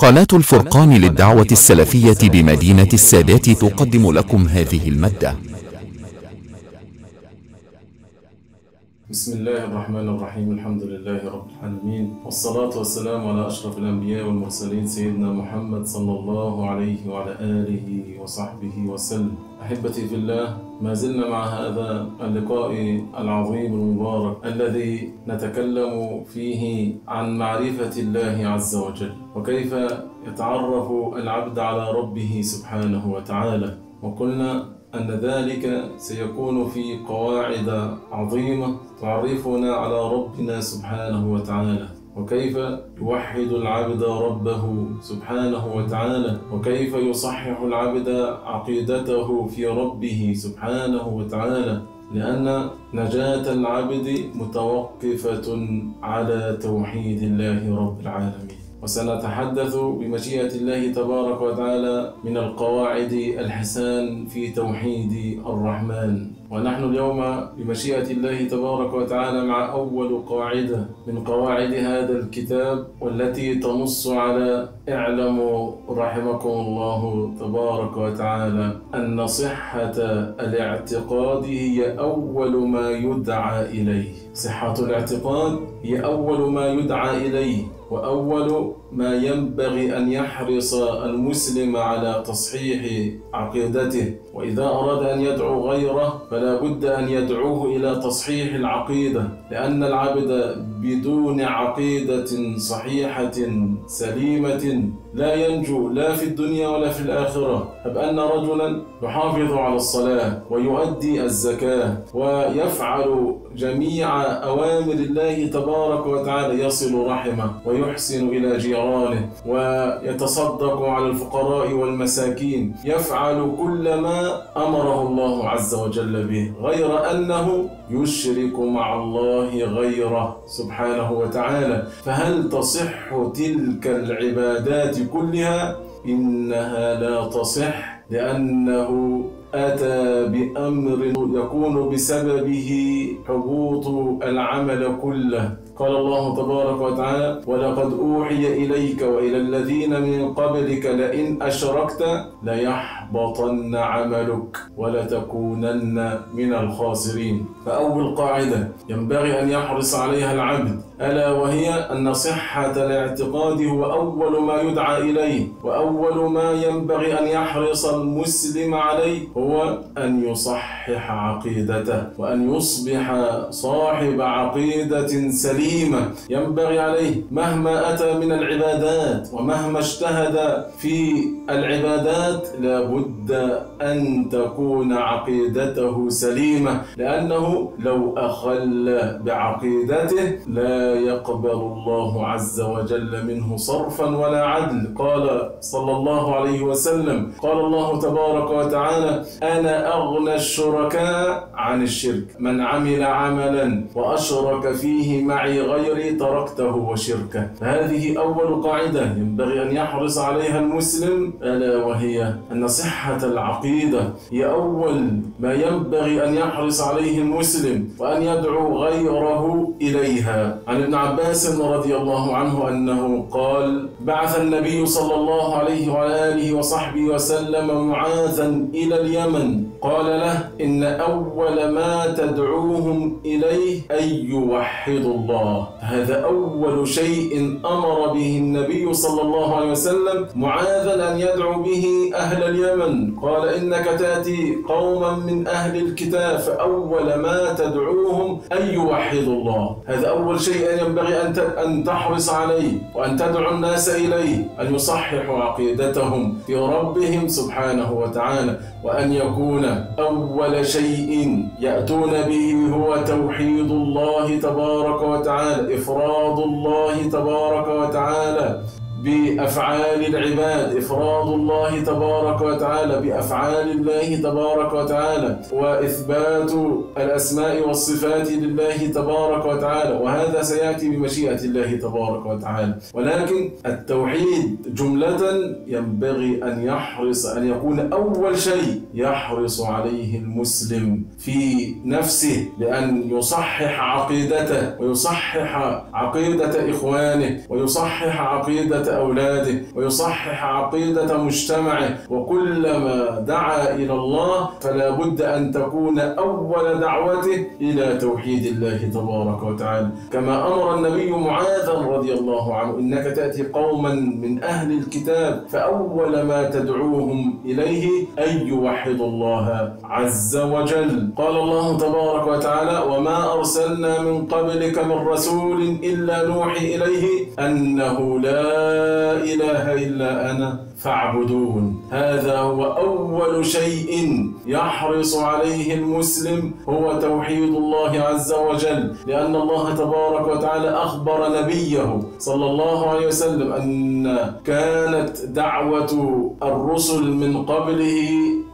قناة الفرقان للدعوة السلفية بمدينة السادات تقدم لكم هذه المادة. بسم الله الرحمن الرحيم. الحمد لله رب العالمين، والصلاة والسلام على أشرف الأنبياء والمرسلين سيدنا محمد صلى الله عليه وعلى آله وصحبه وسلم. أحبتي في الله، ما زلنا مع هذا اللقاء العظيم المبارك الذي نتكلم فيه عن معرفة الله عز وجل، وكيف يتعرف العبد على ربه سبحانه وتعالى. وقلنا أن ذلك سيكون في قواعد عظيمة تعرفنا على ربنا سبحانه وتعالى، وكيف يوحد العبد ربه سبحانه وتعالى، وكيف يصحح العبد عقيدته في ربه سبحانه وتعالى، لأن نجاة العبد متوقفة على توحيد الله رب العالمين. وسنتحدث بمشيئة الله تبارك وتعالى من القواعد الحسان في توحيد الرحمن. ونحن اليوم بمشيئة الله تبارك وتعالى مع أول قاعدة من قواعد هذا الكتاب، والتي تنص على اعلموا رحمكم الله تبارك وتعالى أن صحة الاعتقاد هي أول ما يدعى إليه. صحة الاعتقاد هي أول ما يدعى إليه، وأول ما ينبغي أن يحرص المسلم على تصحيح عقيدته. وإذا أراد أن يدعو غيره فلا بد أن يدعوه إلى تصحيح العقيدة، لأن العبد بدون عقيدة صحيحة سليمة لا ينجو لا في الدنيا ولا في الآخرة. فبأن رجلا يحافظ على الصلاة ويؤدي الزكاة ويفعل جميع أوامر الله تبارك وتعالى، يصل رحمه ويحسن إلى جيرانه ويتصدق على الفقراء والمساكين، يفعل كل ما أمره الله عز وجل به، غير أنه يشرك مع الله غيره سبحانه وتعالى. فهل تصح تلك العبادات كلها؟ إنها لا تصح، لأنه أتى بأمر يكون بسببه حبوط العمل كله. قال الله تبارك وتعالى: ولقد أوحي إليك وإلى الذين من قبلك لئن أشركت ليحبطن عملك ولتكونن من الخاسرين. فأول قاعدة ينبغي أن يحرص عليها العبد ألا وهي أن صحة الاعتقاد هو أول ما يدعى إليه، وأول ما ينبغي أن يحرص المسلم عليه هو أن يصحح عقيدته، وأن يصبح صاحب عقيدة سليمة. ينبغي عليه مهما أتى من العبادات ومهما اجتهد في العبادات لابد أن تكون عقيدته سليمة، لأنه لو أخل بعقيدته لا يقبل الله عز وجل منه صرفا ولا عدل. قال صلى الله عليه وسلم: قال الله تبارك وتعالى: أنا أغنى الشركاء عن الشرك، من عمل عملا وأشرك فيه معي غيري تركته وشركه. هذه أول قاعدة ينبغي أن يحرص عليها المسلم، ألا وهي أن صحة العقيدة هي أول ما ينبغي أن يحرص عليه المسلم، وأن يدعو غيره إليها. عن ابن عباس رضي الله عنه أنه قال: بعث النبي صلى الله عليه وعلى آله وصحبه وسلم معاذا إلى اليمن، قال له: إن أول ما تدعوهم إليه أن يوحدوا الله. هذا أول شيء أمر به النبي صلى الله عليه وسلم معاذا أن يدعو به أهل اليمن. قال: إنك تأتي قوما من أهل الكتاب، فأول ما تدعوهم أن يوحدوا الله. هذا أول شيء ينبغي أن تحرص عليه وأن تدعو الناس إليه، أن يصححوا عقيدتهم في ربهم سبحانه وتعالى، وأن يكون أول شيء يأتون به هو توحيد الله تبارك وتعالى، إفراد الله تبارك وتعالى بأفعال العباد، إفراد الله تبارك وتعالى بأفعال الله تبارك وتعالى، وإثبات الأسماء والصفات لله تبارك وتعالى. وهذا سيأتي بمشيئة الله تبارك وتعالى. ولكن التوحيد جملة ينبغي أن يحرص أن يكون أول شيء يحرص عليه المسلم في نفسه، لأن يصحح عقيدته ويصحح عقيدة إخوانه ويصحح عقيدة أولاده ويصحح عقيدة مجتمعه. وكلما دعا إلى الله فلا بد أن تكون أول دعوته إلى توحيد الله تبارك وتعالى، كما أمر النبي معاذا رضي الله عنه: إنك تأتي قوما من أهل الكتاب فأول ما تدعوهم إليه أن يوحدوا الله عز وجل. قال الله تبارك وتعالى: وما أرسلنا من قبلك من رسول إلا نوحي إليه أنه لا إله إلا أنا فاعبدون. هذا هو أول شيء يحرص عليه المسلم، هو توحيد الله عز وجل، لأن الله تبارك وتعالى أخبر نبيه صلى الله عليه وسلم أن كانت دعوة الرسل من قبله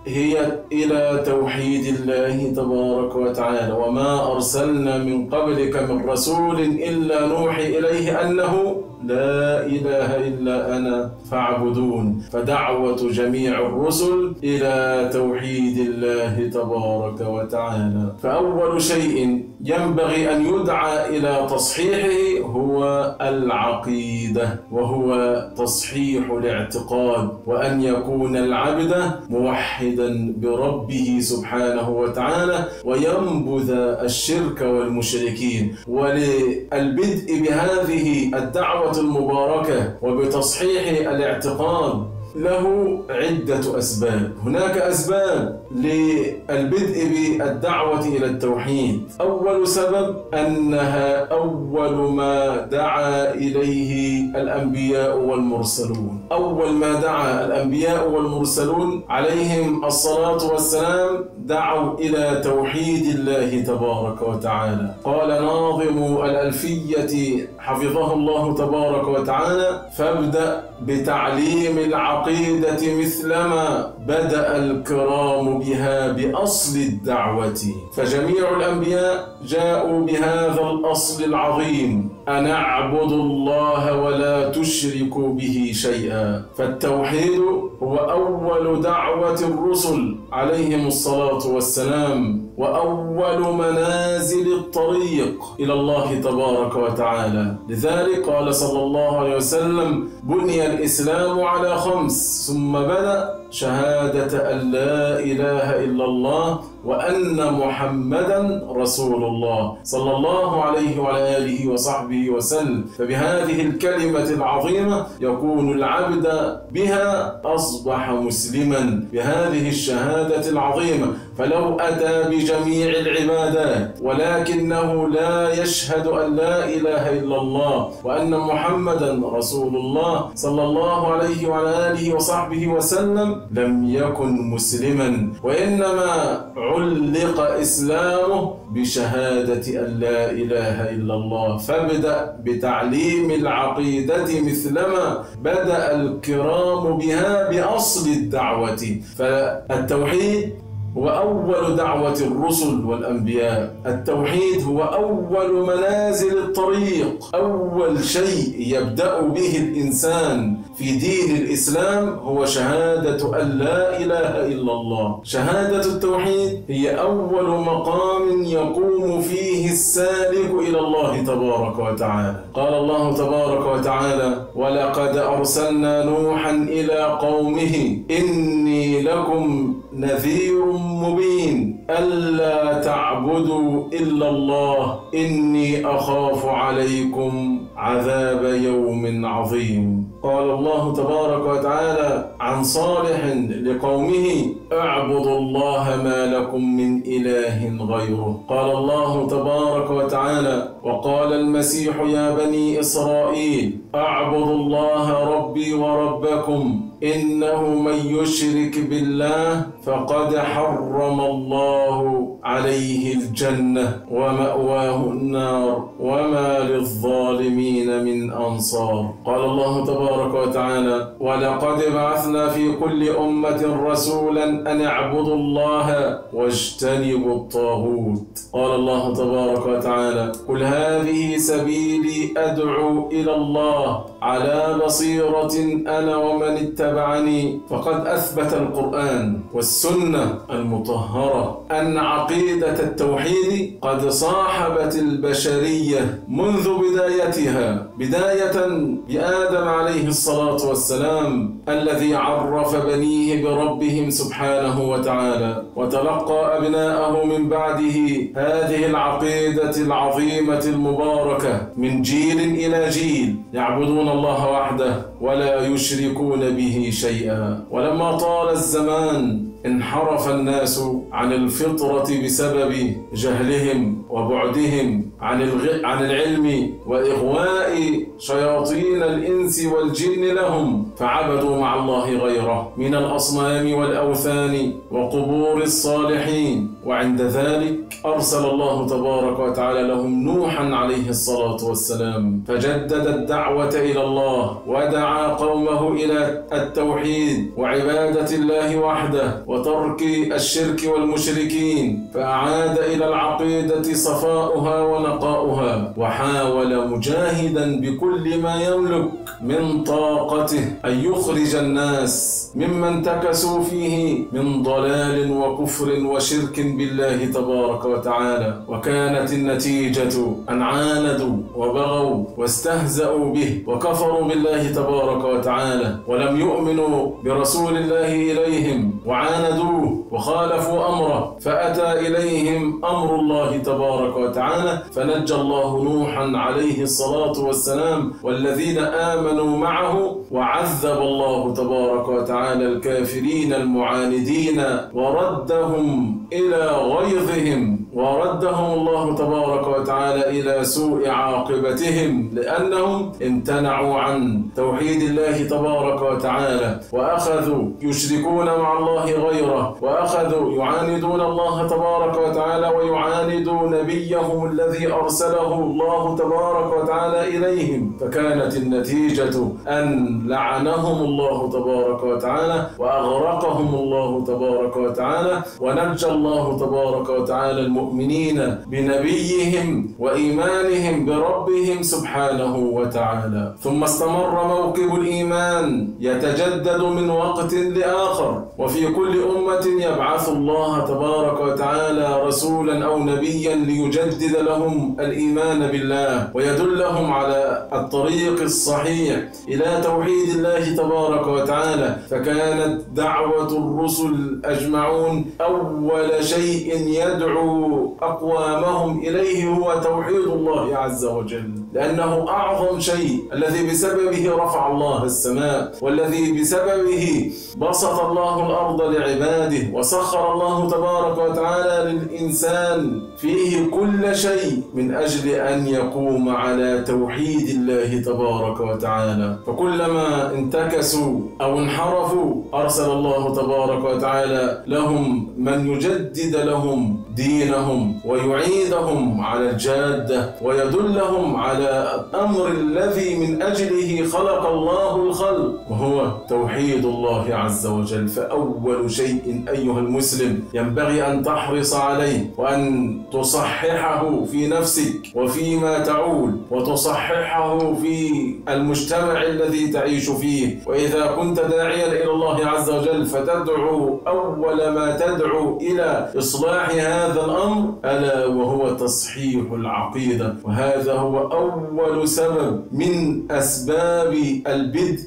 هي إلى توحيد الله تبارك وتعالى: وما أرسلنا من قبلك من رسول إلا نوحي إليه أنه لا إله إلا أنا فاعبدون. فدعوة جميع الرسل إلى توحيد الله تبارك وتعالى. فأول شيء ينبغي أن يدعى إلى تصحيحه هو العقيدة، وهو تصحيح الاعتقاد، وأن يكون العبد موحدا بربه سبحانه وتعالى وينبذ الشرك والمشركين. وللبدء بهذه الدعوة المباركة وبتصحيح الاعتقاد له عدة أسباب. هناك أسباب للبدء بالدعوة إلى التوحيد. أول سبب أنها أول ما دعا إليه الأنبياء والمرسلون. أول ما دعا الأنبياء والمرسلون عليهم الصلاة والسلام دعوا إلى توحيد الله تبارك وتعالى. قال ناظم الألفية حفظه الله تبارك وتعالى: فابدأ بتعليم العقيدة مثلما بدأ الكرام بها بأصل الدعوة. فجميع الأنبياء جاءوا بهذا الأصل العظيم: أن اعبدوا الله ولا تشركوا به شيئا. فالتوحيد هو أول دعوة الرسل عليهم الصلاة والسلام، وأول منازل الطريق إلى الله تبارك وتعالى. لذلك قال صلى الله عليه وسلم: بني الإسلام على 5، ثم بدأ شهادة أن لا إله إلا الله وأن محمدا رسول الله صلى الله عليه وعلى آله وصحبه وسلم. فبهذه الكلمة العظيمة يكون العبد بها أصبح مسلما، بهذه الشهادة العظيمة. فلو أتى بجميع العبادات ولكنه لا يشهد أن لا إله إلا الله وأن محمدا رسول الله صلى الله عليه وعلى آله وصحبه وسلم لم يكن مسلما، وإنما علق إسلامه بشهادة أن لا إله إلا الله. فابدأ بتعليم العقيدة مثلما بدأ الكرام بها بأصل الدعوة. فالتوحيد هو أول دعوة الرسل والأنبياء. التوحيد هو أول منازل الطريق، أول شيء يبدأ به الإنسان في دين الإسلام هو شهادة أن لا إله إلا الله. شهادة التوحيد هي أول مقام يقوم فيه السالك إلى الله تبارك وتعالى. قال الله تبارك وتعالى: ولقد أرسلنا نوحا إلى قومه إني لكم نذير مبين ألا تعبدوا إلا الله إني أخاف عليكم عذاب يوم عظيم. قال الله تبارك وتعالى عن صالح لقومه: اعبدوا الله ما لكم من إله غيره. قال الله تبارك وتعالى: وقال المسيح يا بني إسرائيل اعبدوا الله ربي وربكم إنه من يشرك بالله فقد حرم الله عليه الجنة ومأواه النار وما للظالمين من أنصار. قال الله تبارك وتعالى: ولقد بعثنا في كل أمة رسولا أن اعبدوا الله واجتنبوا الطاغوت. قال الله تبارك وتعالى: قل هذه سبيلي أدعو إلى الله على بصيرة أنا ومن اتبعني، فقد أثبت القرآن والسنة المطهرة أن عقيدة التوحيد قد صاحبت البشرية منذ بدايتها، بداية بآدم عليه الصلاة والسلام الذي عرف بنيه بربهم سبحانه وتعالى، وتلقى أبناءه من بعده هذه العقيدة العظيمة المباركة من جيل إلى جيل، يعبدون الله وحده ولا يشركون به شيئا. ولما طال الزمان انحرف الناس عن الفطرة بسبب جهلهم وبعدهم عن العلم وإغواء شياطين الإنس والجن لهم، فعبدوا مع الله غيره من الأصنام والأوثان وقبور الصالحين. وعند ذلك أرسل الله تبارك وتعالى لهم نوحا عليه الصلاة والسلام، فجدد الدعوة إلى الله ودعا قومه إلى التوحيد وعبادة الله وحده وترك الشرك والمشركين، فأعاد إلى العقيدة صفاؤها ونقاؤها، وحاول مجاهدا بكل ما يملك من طاقته أن يخرج الناس مما انتكسوا فيه من ضلال وكفر وشرك بالله تبارك وتعالى. وكانت النتيجة أن عاندوا وبغوا واستهزأوا به وكفروا بالله تبارك وتعالى، ولم يؤمنوا برسول الله إليهم وعاندوه وخالفوا أمره، فأتى إليهم أمر الله تبارك وتعالى، فنجى الله نوحا عليه الصلاة والسلام والذين آمنوا معه، وعذب الله تبارك وتعالى الكافرين المعاندين وردهم إلى غيظهم، وردهم الله تبارك وتعالى إلى سوء عاقبتهم، لأنهم امتنعوا عن توحيد الله تبارك وتعالى وأخذوا يشركون مع الله غيره، وأخذوا يعاندون الله تبارك وتعالى ويعاندوا نبيهم الذي أرسله الله تبارك وتعالى إليهم. فكانت النتيجة أن لعنهم الله تبارك وتعالى وأغرقهم الله تبارك وتعالى، ونجى الله تبارك وتعالى المؤمنين بنبيهم وإيمانهم بربهم سبحانه وتعالى. ثم استمر موكب الإيمان يتجدد من وقت لآخر، وفي كل أمة يبعث الله تبارك وتعالى رسولا أو نبيا ليجدد لهم الإيمان بالله ويدلهم على الطريق الصحيح إلى توحيد الله تبارك وتعالى. فكانت دعوة الرسل أجمعون أول شيء يدعو أقوامهم إليه هو توحيد الله عز وجل، لأنه أعظم شيء، الذي بسببه رفع الله السماء، والذي بسببه بسط الله الأرض لعباده، وسخر الله تبارك وتعالى للإنسان فيه كل شيء من أجل أن يقوم على توحيد الله تبارك وتعالى. فكلما انتكسوا أو انحرفوا أرسل الله تبارك وتعالى لهم من يجدد لهم دينهم ويعيدهم على الجادة ويدلهم على الأمر الذي من أجله خلق الله الخلق، وهو توحيد الله عز وجل. فأول شيء أيها المسلم ينبغي أن تحرص عليه وأن تصححه في نفسك وفيما تعول، وتصححه في المجتمع الذي تعيش فيه. وإذا كنت داعيا إلى الله عز وجل فتدعو أول ما تدعو إلى إصلاح هذا الأمر ألا وهو تصحيح العقيدة، وهذا هو أول سبب من أسباب البدء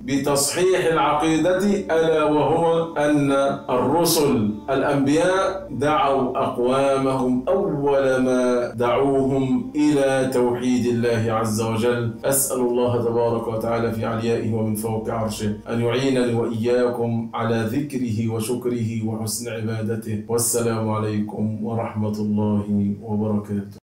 بتصحيح العقيدة، ألا وهو أن الرسل الأنبياء دعوا أقوامهم أول ما دعوهم إلى توحيد الله عز وجل. أسأل الله تبارك وتعالى في عليائه ومن فوق عرشه أن يعينني وإياكم على ذكره وشكره وحسن عبادته. والسلام عليكم ورحمة الله وبركاته.